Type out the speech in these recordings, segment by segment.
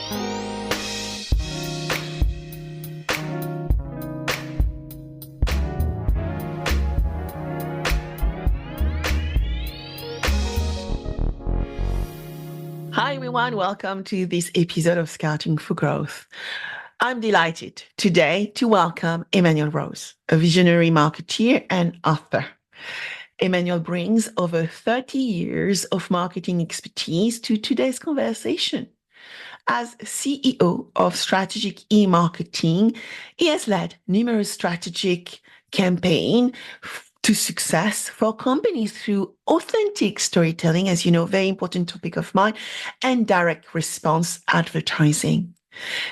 Hi, everyone. Welcome to this episode of Scouting for Growth. I'm delighted today to welcome Emanuel Rose, a visionary marketeer and author. Emanuel brings over 30 years of marketing expertise to today's conversation. As CEO of strategic eMarketing, he has led numerous strategic campaigns to success for companies through authentic storytelling, as you know, very important topic of mine, and direct response advertising.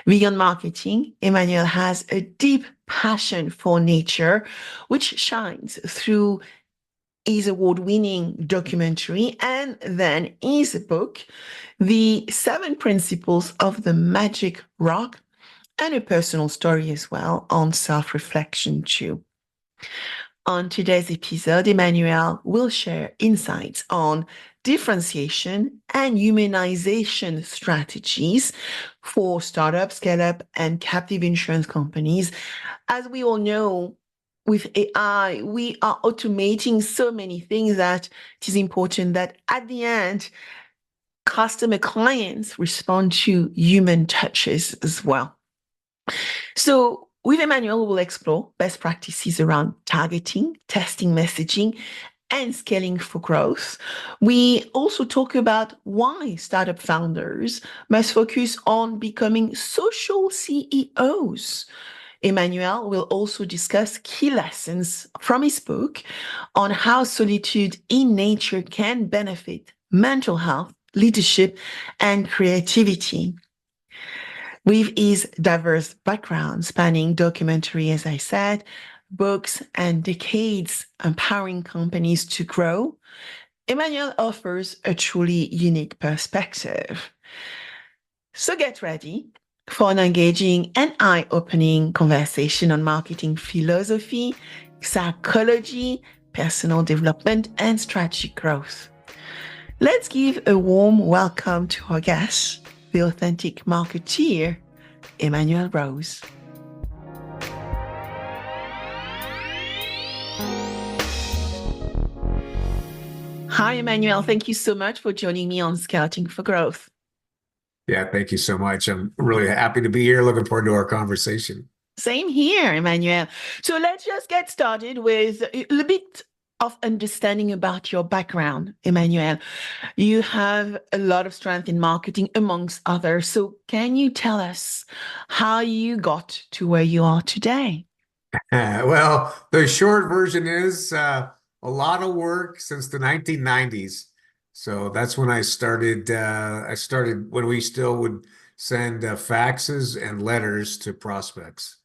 Beyond marketing, Emanuel has a deep passion for nature, which shines through his award-winning documentary and then his book, The 7 Principles of the Magic Rock, and a personal story as well on self-reflection too. On today's episode, Emanuel will share insights on differentiation and humanization strategies for startups, scale-up, and captive insurance companies. As we all know, with AI, we are automating so many things that it is important that at the end, customer clients respond to human touches as well. So with Emanuel, we will explore best practices around targeting, testing messaging, and scaling for growth. We also talk about why startup founders must focus on becoming social CEOs. Emanuel will also discuss key lessons from his book on how solitude in nature can benefit mental health, leadership, and creativity. With his diverse background spanning documentary, as I said, books, and decades empowering companies to grow, Emanuel offers a truly unique perspective. So get ready for an engaging and eye-opening conversation on marketing philosophy, psychology, personal development, and strategic growth. Let's give a warm welcome to our guest, the authentic marketeer, Emanuel Rose. Hi, Emanuel. Thank you so much for joining me on Scouting for Growth. Yeah, thank you so much. I'm really happy to be here. Looking forward to our conversation. Same here, Emanuel. So let's just get started with a little bit of understanding about your background, Emanuel. You have a lot of strength in marketing, amongst others. So can you tell us how you got to where you are today? Well, the short version is a lot of work since the 1990s. So that's when I started. I started when we still would send faxes and letters to prospects.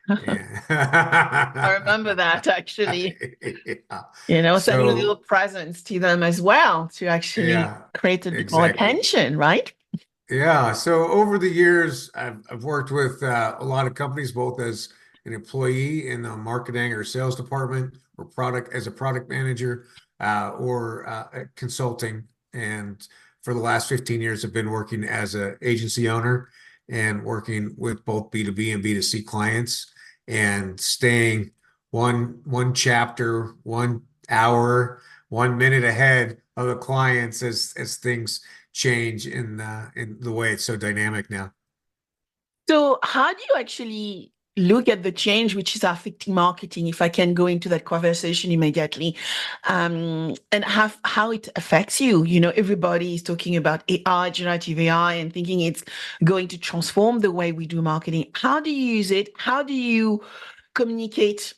I remember that actually. Yeah. Sending So little presents to them as well to actually yeah, create a bit more exactly. attention, right? Yeah, so over the years, I've worked with a lot of companies, both as an employee in the marketing or sales department, or product as a product manager, or consulting. And for the last 15 years, I've been working as an agency owner and working with both B2B and B2C clients, and staying one chapter, 1 hour, 1 minute ahead of the clients as things change in the way it's so dynamic now. So how do you actually look at the change which is affecting marketing, if I can go into that conversation immediately, and how it affects you? Everybody is talking about AI, generative AI, and thinking it's going to transform the way we do marketing. How do you use it? How do you communicate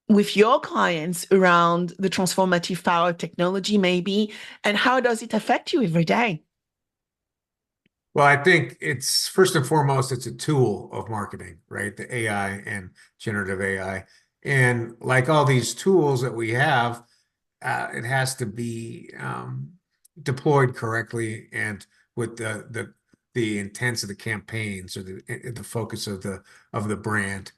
with your clients around the transformative power of technology, maybe, and how does it affect you every day? Well, I think it's first and foremost, it's a tool of marketing, right? The AI and generative AI. And like all these tools that we have, it has to be deployed correctly and with the intents of the campaigns, or the focus of the brand.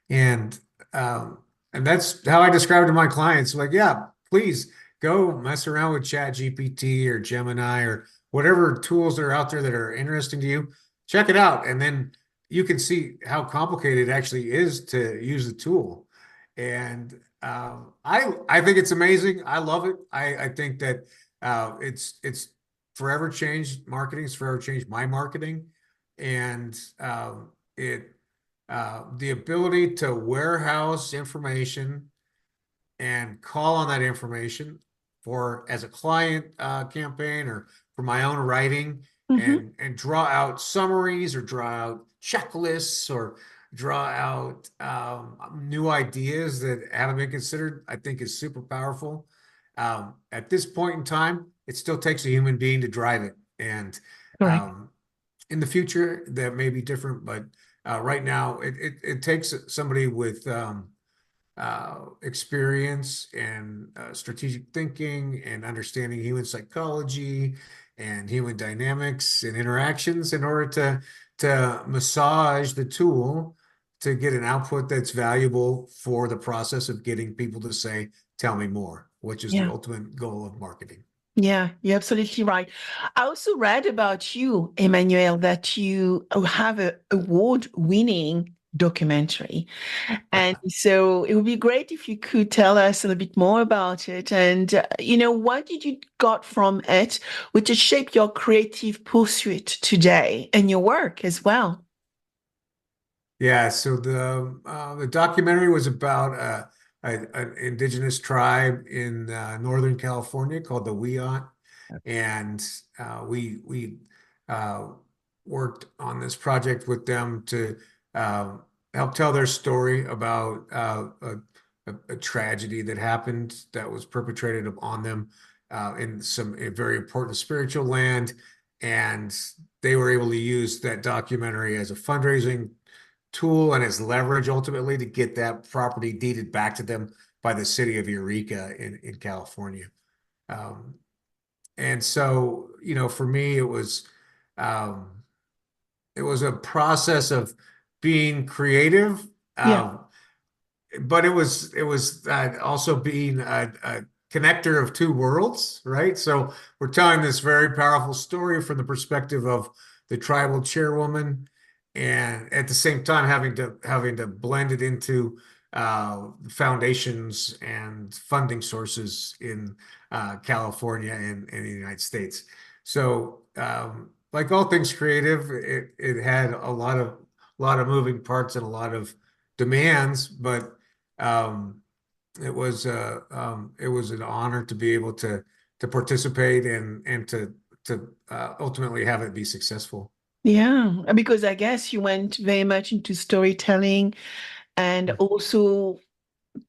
And and that's how I describe it to my clients. Like, yeah, please go mess around with Chat GPT or Gemini or whatever tools that are out there that are interesting to you. check it out. And then you can see how complicated it actually is to use the tool. And I think it's amazing. I love it. I think that it's forever changed marketing. It's forever changed my marketing, and it the ability to warehouse information and call on that information for as a client campaign or for my own writing, Hmm. and draw out summaries or draw out checklists or draw out new ideas that haven't been considered, I think is super powerful. At this point in time, it still takes a human being to drive it. And Correct. um, in the future, that may be different, but right now, it takes somebody with experience and strategic thinking and understanding human psychology and human dynamics and interactions in order to massage the tool to get an output that's valuable for the process of getting people to say, tell me more, which is the Yeah. ultimate goal of marketing. Yeah, you're absolutely right. I also read about you, Emmanuel, that you have a award-winning documentary. And so it would be great if you could tell us a little bit more about it. And, what did you got from it, which has shaped your creative pursuit today and your work as well? Yeah, so the documentary was about an indigenous tribe in Northern California called the Wiat, and we uh, worked on this project with them to uh, help tell their story about a tragedy that happened that was perpetrated upon them in some a very important spiritual land, and they were able to use that documentary as a fundraising tool and as leverage ultimately to get that property deeded back to them by the city of Eureka in California. Um, and so, for me, um, it was a process of being creative, Yeah. but it was also being a connector of two worlds, right? So we're telling this very powerful story from the perspective of the tribal chairwoman, and at the same time having to blend it into foundations and funding sources in California and the United States. So, like all things creative, it had a lot of moving parts and a lot of demands, but um, it was an honor to be able to participate and to ultimately have it be successful. Yeah, because I guess you went very much into storytelling and also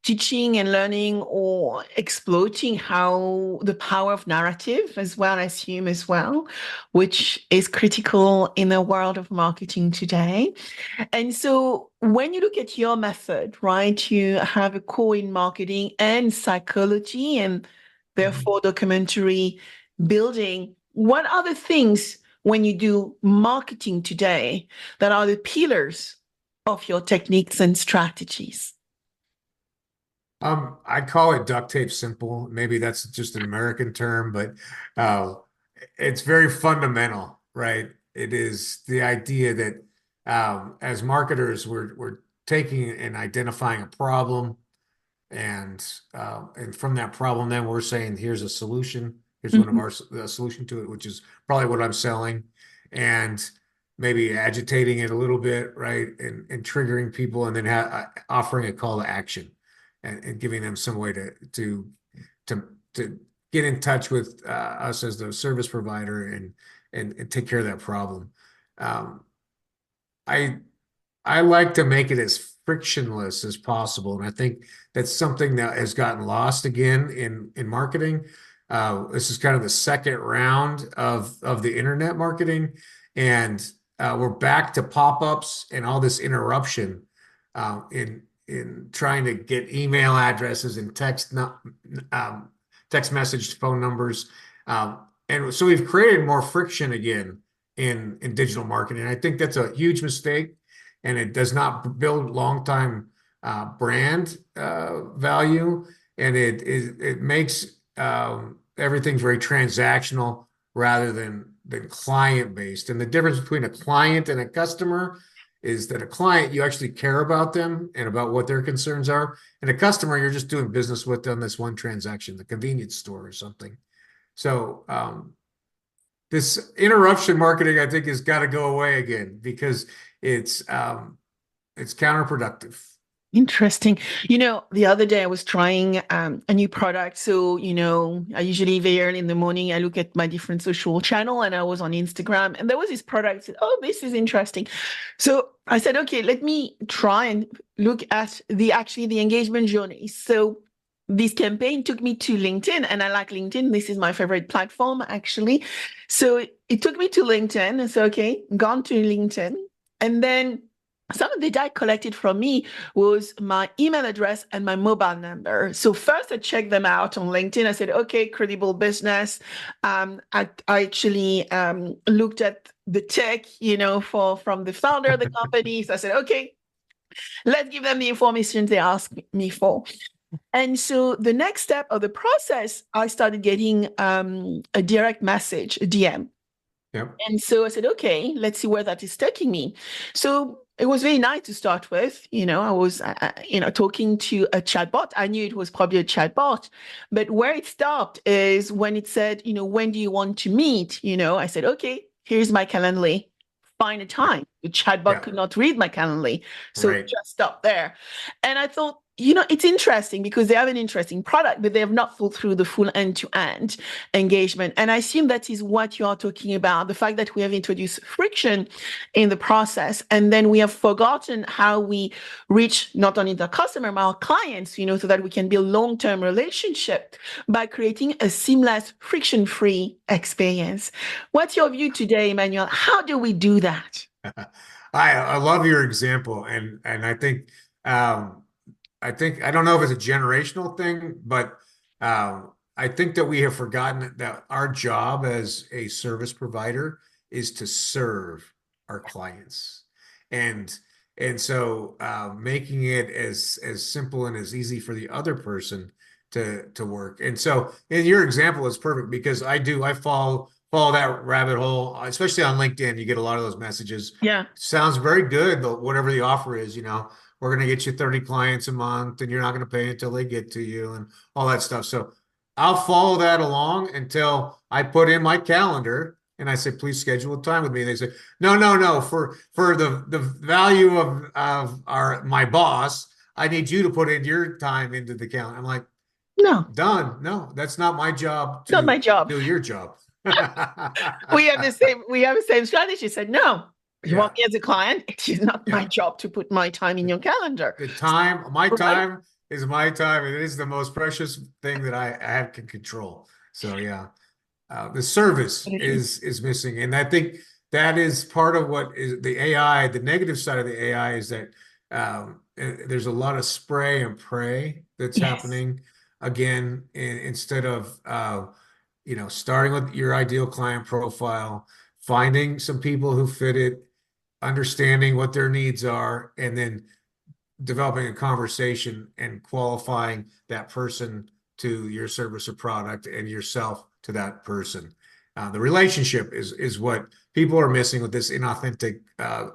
teaching and learning or exploiting how the power of narrative as well as humor as well, which is critical in the world of marketing today. And so when you look at your method, right, you have a core in marketing and psychology and Mhm. therefore documentary building. What are the things when you do marketing today that are the pillars of your techniques and strategies? I call it duct tape simple. Maybe that's just an American term, but uh, it's very fundamental, right? It is the idea that as marketers, we're taking and identifying a problem, and from that problem, then we're saying, here's a solution. Here's one of Mhm. our solution to it, which is probably what I'm selling, and maybe agitating it a little bit, right, and triggering people, and then offering a call to action, and giving them some way to get in touch with us as the service provider and take care of that problem. Um, I I like to make it as frictionless as possible, and I think that's something that has gotten lost again in marketing. This is kind of the second round of the internet marketing, and we're back to pop-ups and all this interruption in trying to get email addresses and text message phone numbers, and so we've created more friction again in digital marketing. I think that's a huge mistake, and it does not build long-time brand value, and it makes everything very transactional rather than client based. And the difference between a client and a customer is that a client, you actually care about them and about what their concerns are. And a customer, you're just doing business with them. This one transaction, the convenience store or something. So this interruption marketing, I think, has got to go away again because it's counterproductive. Interesting. The other day I was trying a new product. So, I usually very early in the morning, I look at my different social channel and I was on Instagram and there was this product. I said, oh, this is interesting. So I said, okay, let me try and look at the engagement journey. So this campaign took me to LinkedIn and I like LinkedIn. This is my favorite platform, actually. So it took me to LinkedIn. And so, okay, gone to LinkedIn. And then some of the data collected from me was my email address and my mobile number. So first I checked them out on LinkedIn. I said, okay, credible business. I actually looked at the tech, from the founder of the company. So I said, okay, let's give them the information they asked me for. And so the next step of the process, I started getting a direct message, a DM. Yep. And so I said, okay, let's see where that is taking me. So it was very nice to start with. I was, talking to a chatbot. I knew it was probably a chatbot, but where it stopped is when it said, when do you want to meet? I said, okay, here's my Calendly. Find a time. The chatbot Yeah. could not read my Calendly. So it Right. just stopped there. And I thought, it's interesting because they have an interesting product, but they have not thought through the full end-to-end engagement. And I assume that is what you are talking about, the fact that we have introduced friction in the process, and then we have forgotten how we reach not only the customer, but our clients, so that we can build long-term relationship by creating a seamless, friction-free experience. What's your view today, Emmanuel? How do we do that? I love your example, and um, I think I don't know if it's a generational thing, but I think that we have forgotten that our job as a service provider is to serve our clients, and making it as simple and as easy for the other person to work. And so, in your example, is perfect because I follow that rabbit hole, especially on LinkedIn. You get a lot of those messages. Yeah. Sounds very good, though, whatever the offer is, we're going to get you 30 clients a month and you're not going to pay until they get to you and all that stuff. So I'll follow that along until I put in my calendar and I say, please schedule a time with me. They say, no, no, no, for the value of my boss, I need you to put in your time into the calendar. I'm like, No, done. No, that's not my job not my to job. do your job. We have the same strategy. Said, no, you want Yeah. me as a client? It is not my Yeah. job to put my time in your calendar. My Right? time is my time, and it is the most precious thing that I have can control. So yeah, the service Absolutely. is missing, and I think that is part of what is the AI. The negative side of the AI is that there's a lot of spray and pray that's Yes. happening again, instead of starting with your ideal client profile, finding some people who fit it, understanding what their needs are, and then developing a conversation and qualifying that person to your service or product and yourself to that person. The relationship is what people are missing with this inauthentic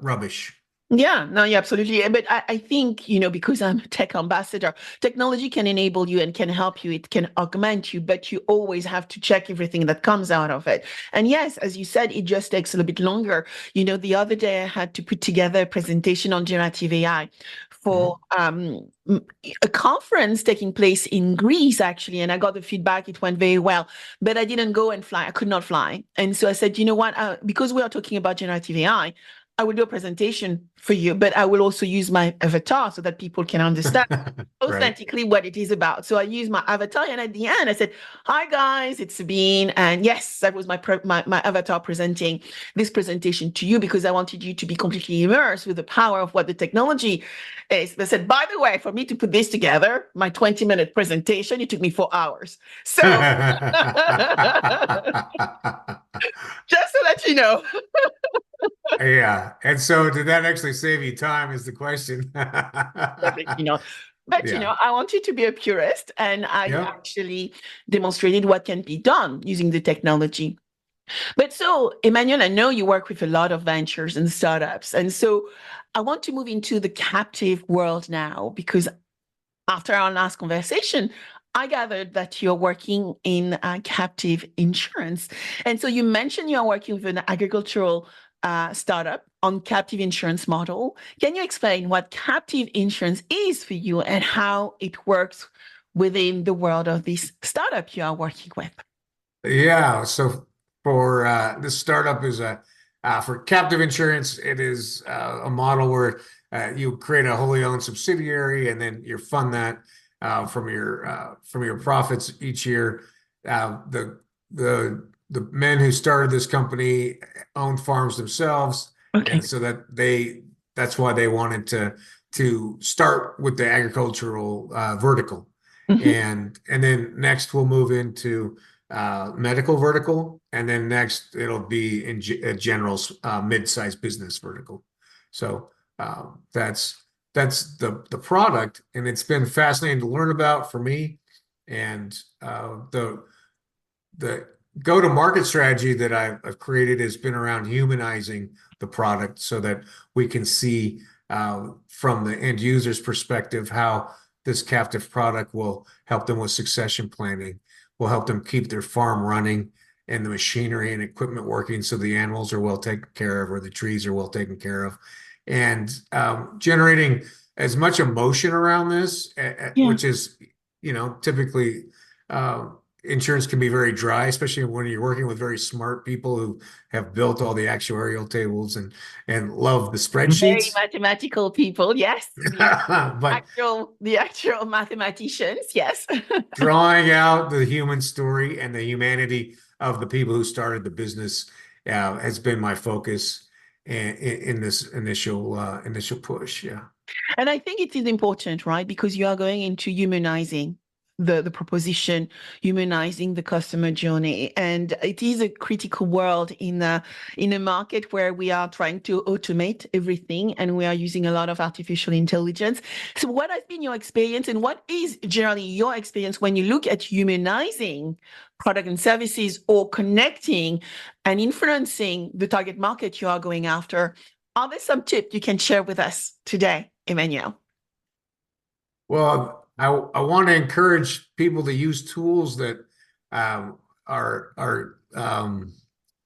rubbish. Yeah, no, yeah, absolutely. But I think, because I'm a tech ambassador, technology can enable you and can help you. It can augment you, but you always have to check everything that comes out of it. And yes, as you said, it just takes a little bit longer. The other day I had to put together a presentation on generative AI for Mhm. a conference taking place in Greece, actually. And I got the feedback, it went very well, but I didn't go and fly. I could not fly. And so I said, you know what? Because we are talking about generative AI, I will do a presentation for you, but I will also use my avatar so that people can understand Right. authentically what it is about. So I use my avatar, and at the end, I said, "Hi guys, it's Sabine," and yes, that was my avatar presenting this presentation to you because I wanted you to be completely immersed with the power of what the technology is. They said, "By the way, for me to put this together, my 20-minute presentation, it took me 4 hours." So just to let you know. Yeah. And so did that actually save you time is the question. Perfect, But Yeah. I want you to be a purist, and I Yep. actually demonstrated what can be done using the technology. But so, Emmanuel, I know you work with a lot of ventures and startups. And so I want to move into the captive world now, because after our last conversation, I gathered that you're working in captive insurance. And so you mentioned you're working with an agricultural startup on captive insurance model. Can you explain what captive insurance is for you and how it works within the world of this startup you are working with? Yeah, so for this startup is a for captive insurance, it is a model where you create a wholly owned subsidiary and then you fund that from your profits each year. The men who started this company owned farms themselves, Okay. and so that's why they wanted to start with the agricultural vertical, Mhm. and then next we'll move into medical vertical, and then next it'll be in a general mid-sized business vertical. So that's the product, and it's been fascinating to learn about for me. And the go-to-market strategy that I've created has been around humanizing the product so that we can see from the end user's perspective how this captive product will help them with succession planning, will help them keep their farm running and the machinery and equipment working so the animals are well taken care of or the trees are well taken care of. And generating as much emotion around this, Yeah. which is, typically insurance can be very dry, especially when you're working with very smart people who have built all the actuarial tables and love the Very spreadsheets. mathematical people, yes. The But actual mathematicians, yes. drawing out the human story and the humanity of the people who started the business has been my focus in this initial push. Yeah. And I think it is important, right? Because you are going into humanizing the proposition, humanizing the customer journey. And it is a critical world in a market where we are trying to automate everything and we are using a lot of artificial intelligence. So what has been your experience and what is generally your experience when you look at humanizing product and services or connecting and influencing the target market you are going after? Are there some tips you can share with us today, Emmanuel? Well, I want to encourage people to use tools that are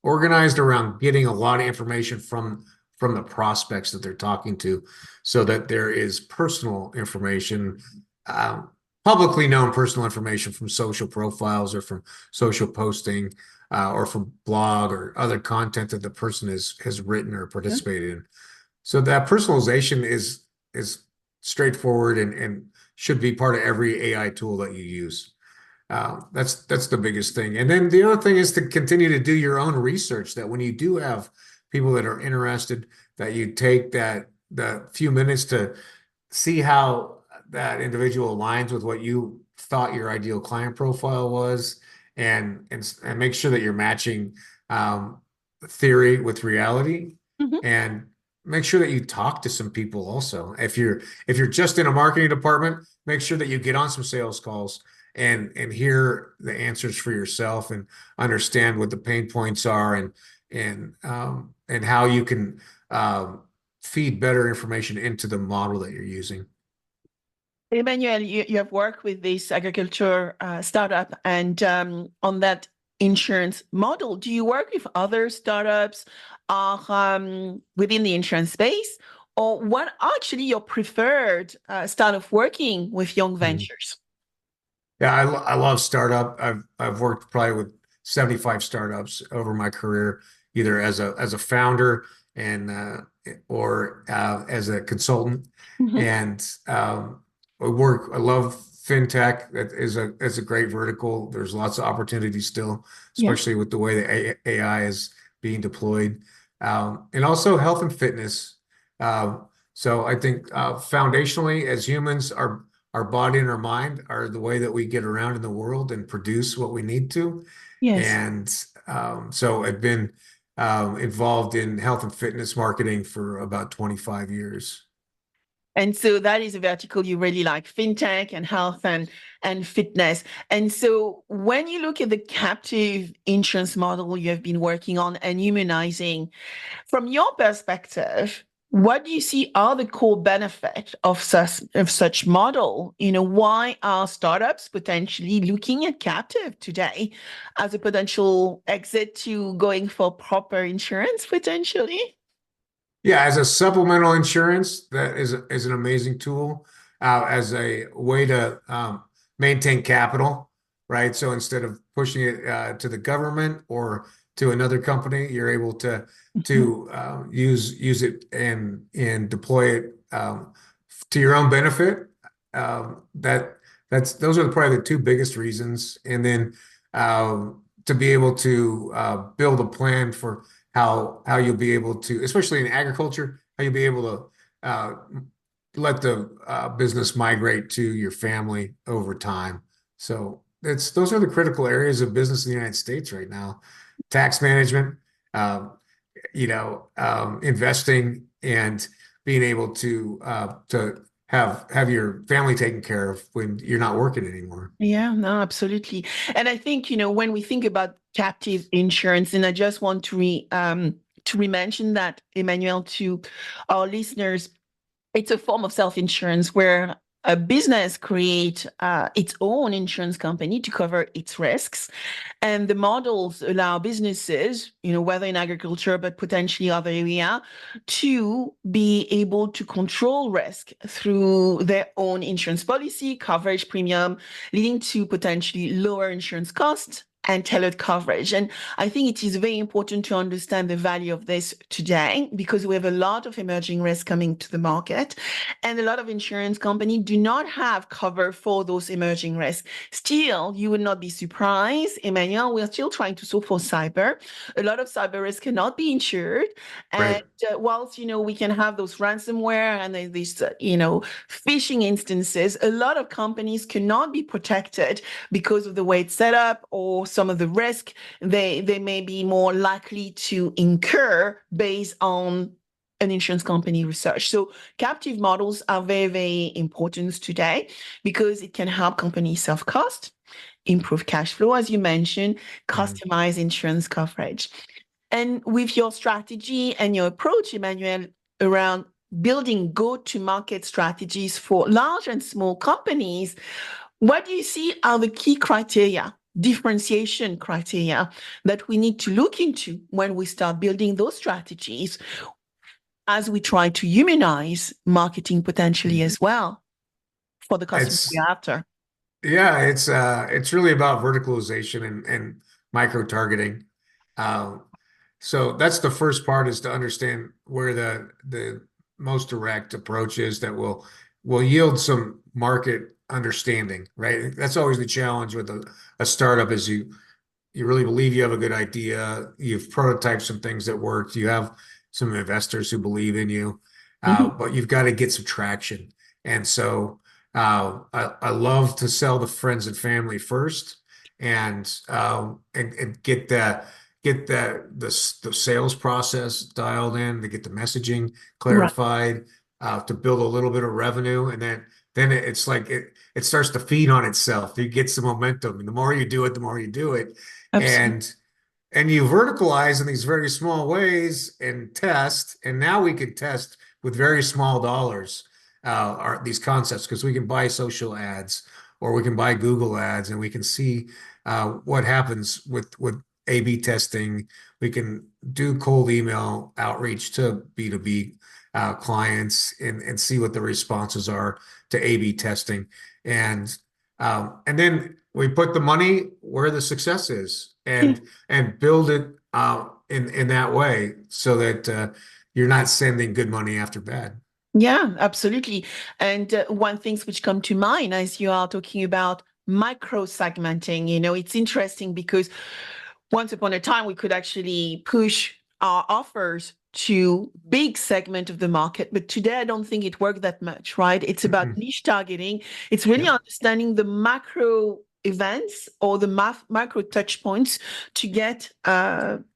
organized around getting a lot of information from the prospects that they're talking to, so that there is personal information, um, publicly known personal information from social profiles or from social posting, or from blog or other content that the person has written or Yeah. participated in. So that personalization is straightforward and should be part of every AI tool that you use. That's the biggest thing. And then the other thing is to continue to do your own research. That when you do have people that are interested, that you take the few minutes to see how that individual aligns with what you thought your ideal client profile was, and make sure that you're matching theory with reality, Mhm. and make sure that you talk to some people also. If you're just in a marketing department, make sure that you get on some sales calls and hear the answers for yourself and understand what the pain points are, and how you can feed better information into the model that you're using. Emmanuel, you have worked with this agriculture startup and on that insurance model. Do you work with other startups within the insurance space? Or what are actually your preferred style of working with young Mhm. ventures? Yeah, I love startup. I've worked probably with 75 startups over my career, either as a founder and or as a consultant. Mhm. And I love fintech. That is a great vertical. There's lots of opportunities still, Yeah. especially with the way the AI is being deployed. And also health and fitness. So I think foundationally, as humans, our body and our mind are the way that we get around in the world and produce what we need to. Yes. And so I've been involved in health and fitness marketing for about 25 years. And so that is a vertical you really like, fintech and health and fitness. And so when you look at the captive insurance model you have been working on and humanizing, from your perspective, what do you see are the core benefits of such model? Why are startups potentially looking at captive today as a potential exit to going for proper insurance potentially? Yeah, as a supplemental insurance, that is an amazing tool as a way to maintain capital, right? So instead of pushing it to the government or to another company, you're able to Mhm. use it and deploy it to your own benefit. That's those are probably the two biggest reasons, and then to be able to build a plan for how you'll be able to, especially in agriculture, how you'll be able to let the business migrate to your family over time. So it's those are the critical areas of business in the United States right now. Tax management, um, investing and being able to have your family taken care of when you're not working anymore. Yeah, no, absolutely. And I think, when we think about captive insurance, and I just want to re-mention that, Emmanuel, to our listeners, it's a form of self-insurance where a business create its own insurance company to cover its risks. And the models allow businesses, whether in agriculture, but potentially other area, to be able to control risk through their own insurance policy, coverage premium, leading to potentially lower insurance costs and tailored coverage. And I think it is very important to understand the value of this today because we have a lot of emerging risks coming to the market and a lot of insurance companies do not have cover for those emerging risks. Still, you would not be surprised, Emmanuel, we're still trying to solve for cyber. A lot of cyber risks cannot be insured. And Right. whilst, we can have those ransomware and these, phishing instances, a lot of companies cannot be protected because of the way it's set up or some of the risk they may be more likely to incur based on an insurance company research. So captive models are very, very important today because it can help companies save cost, improve cash flow, as you mentioned, Mhm. customize insurance coverage. And with your strategy and your approach, Emmanuel, around building go-to-market strategies for large and small companies, what do you see are the key criteria, differentiation criteria that we need to look into when we start building those strategies as we try to humanize marketing potentially as well for the customers It's we're after? Yeah, it's really about verticalization and micro targeting. Um, so that's the first part is to understand where the most direct approach is that will yield some market understanding, right? That's always the challenge with a startup is you really believe you have a good idea, you've prototyped some things that worked, you have some investors who believe in you, Mhm. but you've got to get some traction. And so I love to sell to friends and family first, and get the sales process dialed in, to get the messaging Right. clarified, to build a little bit of revenue, and then it's like it starts to feed on itself. It gets the momentum, and the more you do it, the more you do it, Absolutely. and you verticalize in these very small ways and test. And now we can test with very small dollars these concepts because we can buy social ads or we can buy Google ads and we can see what happens with A/B testing. We can do cold email outreach to B2B clients and see what the responses are to A/B testing. And then we put the money where the success is and build it in that way so that you're not sending good money after bad. Yeah, absolutely. And one things which come to mind as you are talking about micro segmenting, it's interesting because once upon a time we could actually push our offers to big segment of the market, but today I don't think it worked that much, right? It's about Mm-mm. niche targeting. It's really Yep. understanding the macro events or the micro touch points to get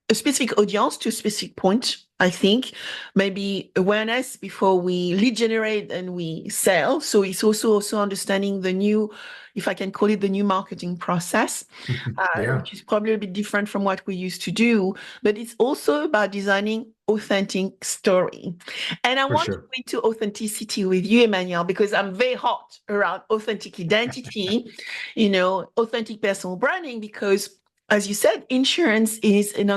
a specific audience to a specific point. I think maybe awareness before we lead generate and we sell. So it's also understanding the new, if I can call it the new marketing process, Yeah, which is probably a bit different from what we used to do. But it's also about designing authentic story. And I for want to sure. go into authenticity with you, Emmanuel, because I'm very hot around authentic identity, authentic personal branding, because as you said, insurance is an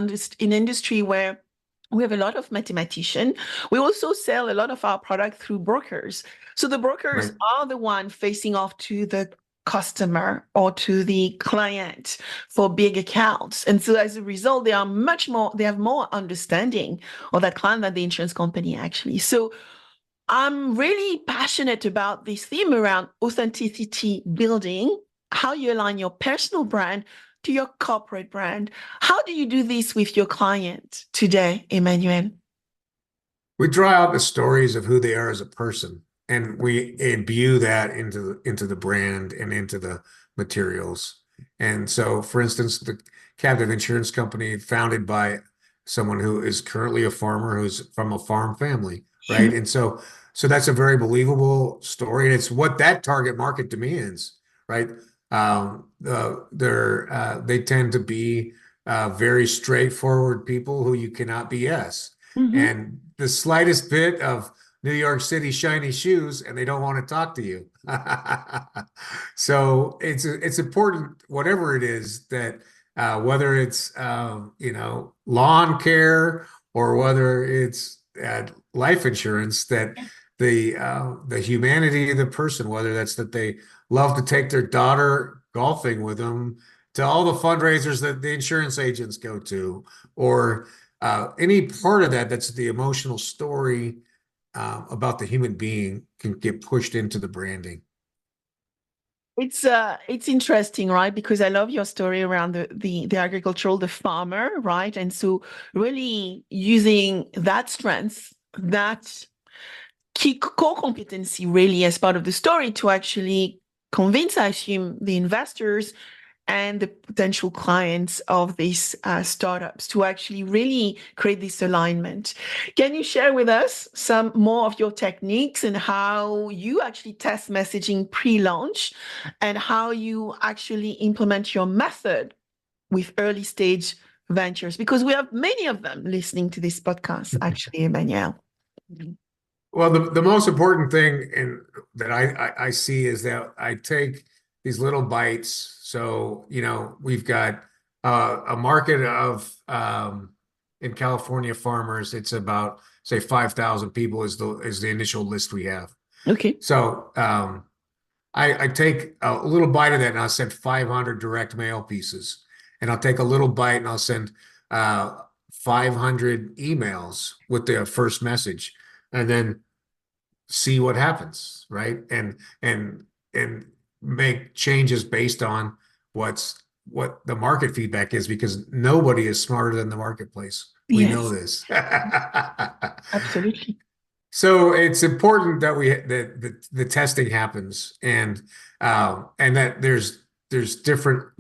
industry where we have a lot of mathematicians. We also sell a lot of our product through brokers. So the brokers Right. are the one facing off to the customer or to the client for big accounts. And so as a result, they have more understanding of that client than the insurance company actually. So I'm really passionate about this theme around authenticity building, how you align your personal brand to your corporate brand. How do you do this with your client today, Emmanuel? We draw out the stories of who they are as a person, and we imbue that into the brand and into the materials. And so, for instance, the captive insurance company founded by someone who is currently a farmer who's from a farm family, right? And so that's a very believable story, and it's what that target market demands, right? They tend to be very straightforward people who you cannot BS. Mm-hmm. And the slightest bit of New York City shiny shoes, and they don't want to talk to you. So it's important, whatever it is, that whether it's lawn care or whether it's life insurance, that the humanity of the person, whether that's that they love to take their daughter golfing with them to all the fundraisers that the insurance agents go to, or any part of that that's the emotional story about the human being can get pushed into the branding. It's interesting, right? Because I love your story around the agricultural, the farmer, right? And so really using that strength, that key core competency really as part of the story to actually convince, I assume, the investors and the potential clients of these startups to actually really create this alignment. Can you share with us some more of your techniques and how you actually test messaging pre-launch and how you actually implement your method with early stage ventures? Because we have many of them listening to this podcast, actually, Emmanuel. Well, the most important thing that I see is that I take these little bites. So, we've got a market of in California farmers. It's about, say, 5,000 people is the initial list we have. Okay. So I take a little bite of that and I'll send 500 direct mail pieces. And I'll take a little bite and I'll send 500 emails with the first message. And then see what happens, right? And make changes based on what the market feedback is, because nobody is smarter than the marketplace. We know Yes, this. absolutely. So it's important that the testing happens, and that there's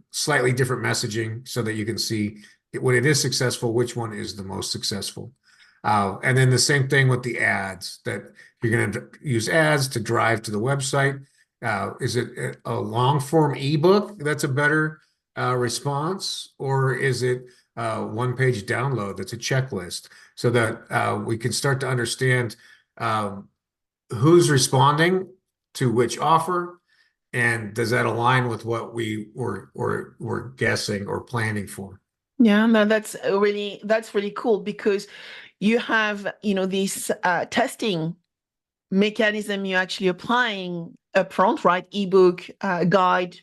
slightly different messaging so that you can see when it is successful, which one is the most successful. And then the same thing with the ads, that you're going to use ads to drive to the website. Is it a long form ebook that's a better response, or is it one page download that's a checklist, so that we can start to understand um, who's responding to which offer, and does that align with what we were guessing or planning for? Yeah, no, that's really cool because you have, this testing mechanism you're actually applying upfront, right? Ebook, guide,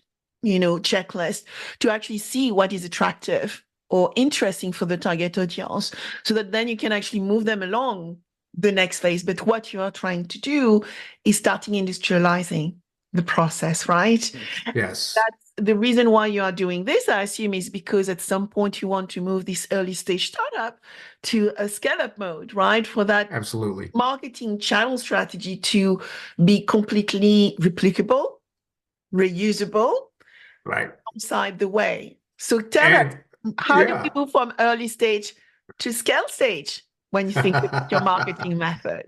checklist to actually see what is attractive or interesting for the target audience so that then you can actually move them along the next phase. But what you are trying to do is starting industrializing the process, right? Yes, That's the reason why you are doing this, I assume, is because at some point you want to move this early stage startup to a scale up mode, right? For that absolutely. marketing channel strategy to be completely replicable, reusable, Right. outside the way. So tell us And How do we Yeah. move from early stage to scale stage when you think about your marketing method?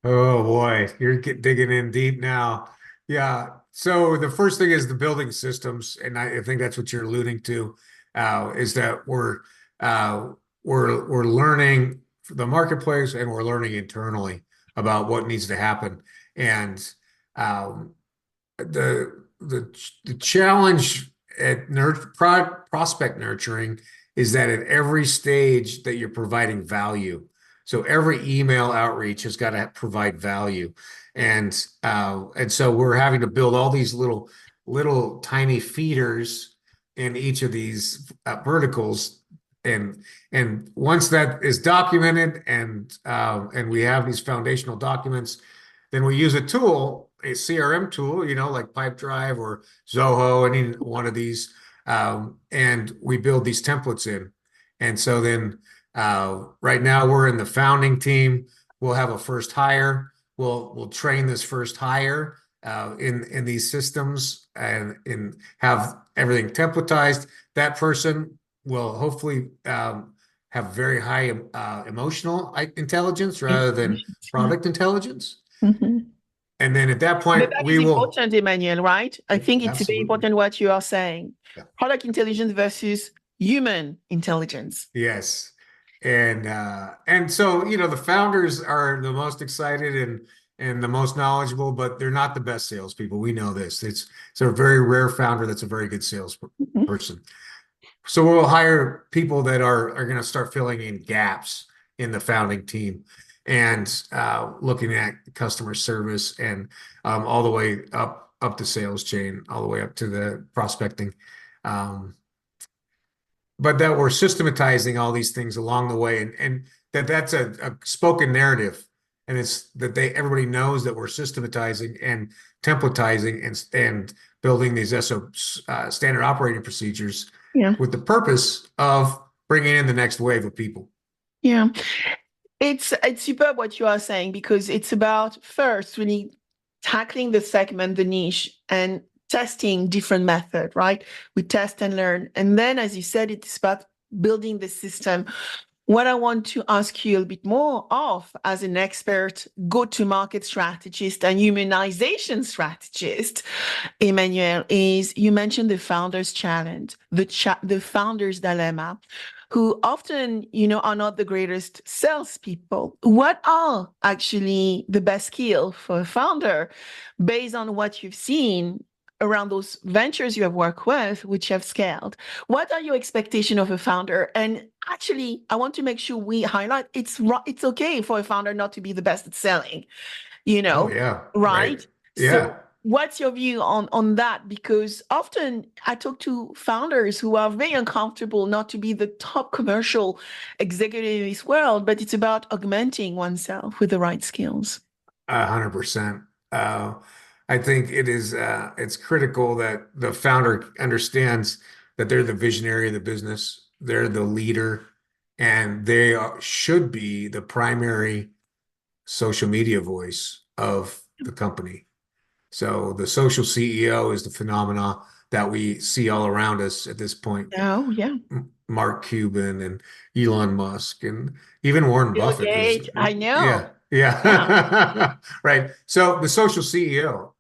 Oh boy, you're digging in deep now. Yeah. So the first thing is the building systems, and I think that's what you're alluding to, is that uh, we're learning the marketplace and we're learning internally about what needs to happen. And um, the challenge at prospect nurturing is that at every stage that you're providing value. So every email outreach has got to provide value, and so we're having to build all these little tiny feeders in each of these verticals, and once that is documented and we have these foundational documents, then we use a tool, a CRM tool, like Pipedrive or Zoho, any one of these, and we build these templates in. And so then, right now we're in the founding team. We'll have a first hire. We'll train this first hire in these systems and have everything templatized. That person will hopefully have very high emotional intelligence rather than product intelligence. Mhm. And then at that But point, that is we will, important, Emmanuel, right? I think it's very absolutely. important what you are saying. Yeah. Product intelligence versus human intelligence. Yes. And so, the founders are the most excited and the most knowledgeable, but they're not the best salespeople. We know this. It's a very rare founder that's a very good Mhm. person. So we'll hire people that are going to start filling in gaps in the founding team and looking at customer service and all the way up the sales chain, all the way up to the prospecting. Um, but that we're systematizing all these things along the way, and that's a spoken narrative, and it's that everybody knows that we're systematizing and templatizing and building these SOPs, standard operating procedures, Yeah. with the purpose of bringing in the next wave of people. Yeah. It's superb what you are saying because it's about first really tackling the segment, the niche, and testing different method, right? We test and learn. And then, as you said, it's about building the system. What I want to ask you a bit more of as an expert go-to-market strategist and humanization strategist, Emmanuel, is you mentioned the founder's challenge, the founder's dilemma, who often, are not the greatest salespeople. What are actually the best skills for a founder based on what you've seen around those ventures you have worked with, which have scaled? What are your expectations of a founder? And actually, I want to make sure we highlight it's okay for a founder not to be the best at selling, Oh yeah, right. right? Yeah. So what's your view on that? Because often I talk to founders who are very uncomfortable not to be the top commercial executive in this world, but it's about augmenting oneself with the right skills. 100%. Uh, I think it's critical that the founder understands that they're the visionary of the business, they're the leader, and should be the primary social media voice of the company. So the social CEO is the phenomena that we see all around us at this point. Oh, yeah. Mark Cuban and Elon Musk and even Warren Bill Buffett is, Gates, I yeah, know. Yeah. yeah. Right. So the social CEO,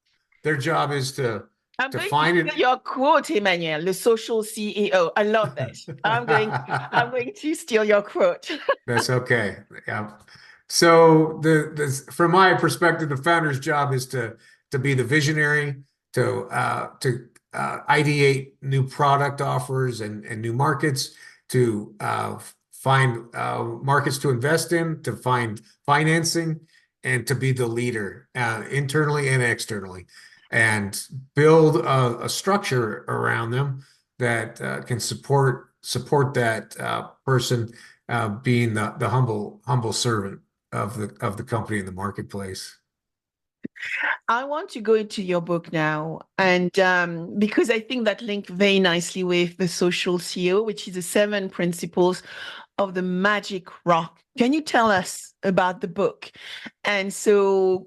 their job is to I'm to going to find steal it. your quote, Emmanuel, the social CEO. I love this. I'm going to steal your quote. That's okay. Yeah. So from my perspective, the founder's job is to be the visionary, to ideate new product offers and new markets, to find markets to invest in, to find financing, and to be the leader internally and externally, and build a structure around them that can support that person being the humble servant of the company in the marketplace. I want to go into your book now, and because I think that linked very nicely with the social CEO, which is the 7 principles of the magic rock. Can you tell us about the book? And so,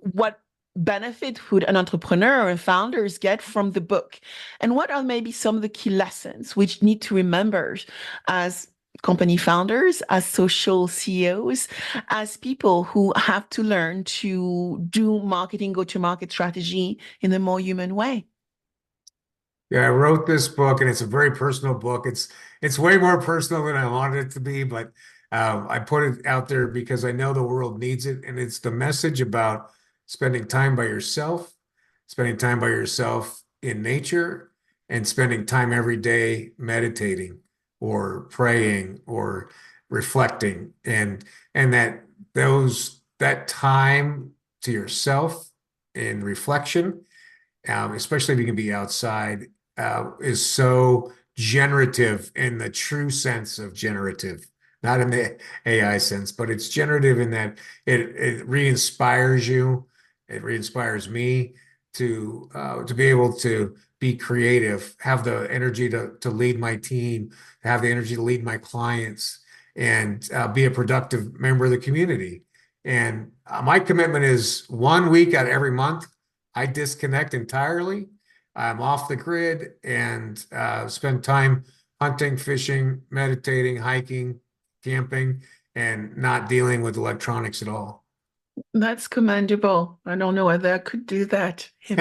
benefit would an entrepreneur and founders get from the book? And what are maybe some of the key lessons which need to remember as company founders, as social CEOs, as people who have to learn to do marketing, go-to-market strategy in a more human way? Yeah, I wrote this book, and it's a very personal book. It's way more personal than I wanted it to be, but I put it out there because I know the world needs it, and it's the message about spending time by yourself in nature, and spending time every day meditating or praying or reflecting, and that time to yourself in reflection, especially if you can be outside, is so generative in the true sense of generative, not in the AI sense, but it's generative in that it re-inspires you. It re-inspires me to be able to be creative, have the energy to lead my team, have the energy to lead my clients, and be a productive member of the community. And my commitment is 1 week out of every month, I disconnect entirely. I'm off the grid and spend time hunting, fishing, meditating, hiking, camping, and not dealing with electronics at all. That's commendable. I don't know whether I could do that. But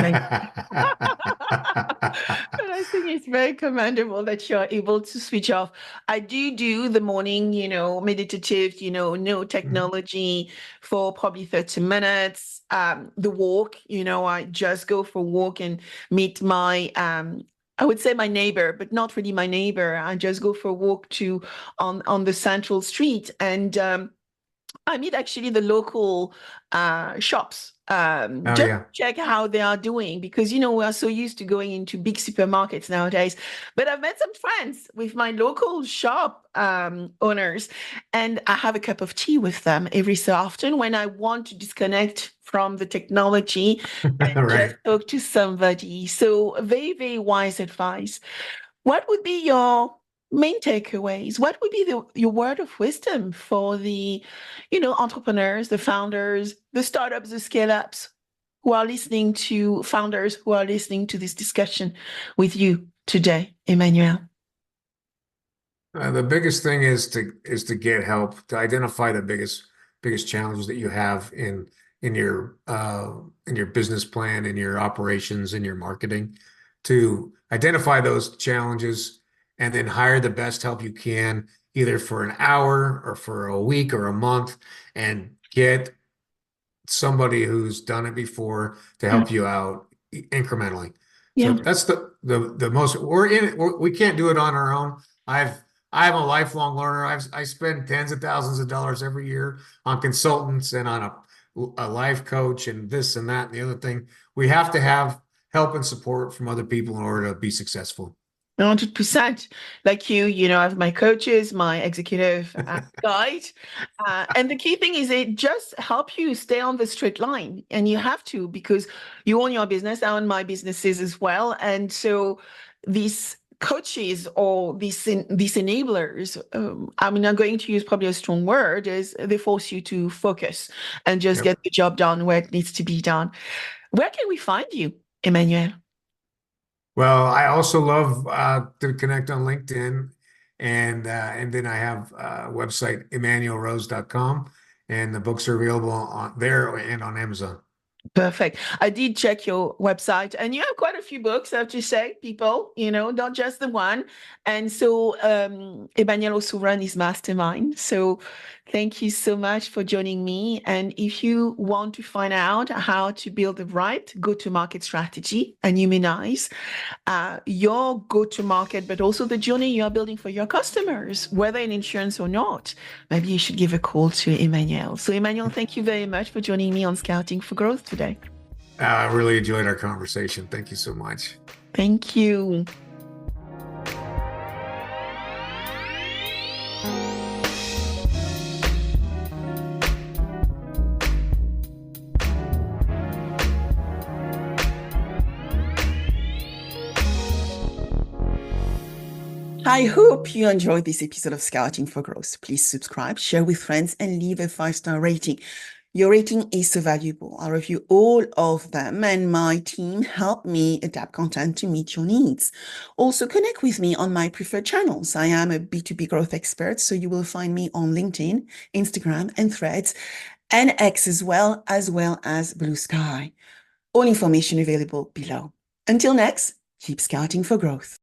I think it's very commendable that you're able to switch off. I do the morning, meditative, no technology for probably 30 minutes. The walk, I just go for a walk and meet my I would say my neighbor, but not really my neighbor. I just go for a walk on the central street, and I meet actually the local shops, Oh just yeah. check how they are doing, because we are so used to going into big supermarkets nowadays. But I've met some friends with my local shop owners, and I have a cup of tea with them every so often when I want to disconnect from the technology and just Right. talk to somebody. So very, very wise advice. What would be your main takeaways? What would be your word of wisdom for the, entrepreneurs, the founders, the startups, the scale-ups who are listening to founders who are listening to this discussion with you today, Emmanuel? The biggest thing is to get help, to identify the biggest challenges that you have in your business plan, in your operations, in your marketing, to identify those challenges and then hire the best help you can, either for an hour or for a week or a month, and get somebody who's done it before to Yeah. help you out incrementally. So Yeah. that's the most we're in it. We can't do it on our own. I've I'm a lifelong learner. I spend tens of thousands of dollars every year on consultants and on a life coach and this and that and the other thing. We have to have help and support from other people in order to be successful. 100%. Like I have my coaches, my executive guide. And the key thing is it just help you stay on the straight line. And you have to, because you own your business, I own my businesses as well. And so these coaches or these enablers, I'm going to use probably a strong word, is they force you to focus and just Yep. get the job done where it needs to be done. Where can we find you, Emmanuel? Well, I also love to connect on LinkedIn, and then I have a website, emmanuelrose.com, and the books are available on there and on Amazon. Perfect. I did check your website, and you have quite a few books, I have to say, people, not just the one. And so Emmanuel also runs his mastermind. So thank you so much for joining me. And if you want to find out how to build the right go-to-market strategy and humanize your go-to-market, but also the journey you are building for your customers, whether in insurance or not, maybe you should give a call to Emmanuel. So Emmanuel, thank you very much for joining me on Scouting for Growth today. I really enjoyed our conversation. Thank you so much. Thank you. I hope you enjoyed this episode of Scouting for Growth. Please subscribe, share with friends, and leave a 5-star rating. Your rating is so valuable. I review all of them, and my team help me adapt content to meet your needs. Also, connect with me on my preferred channels. I am a B2B growth expert, so you will find me on LinkedIn, Instagram, and Threads, and X as well as Blue Sky. All information available below. Until next, keep scouting for growth.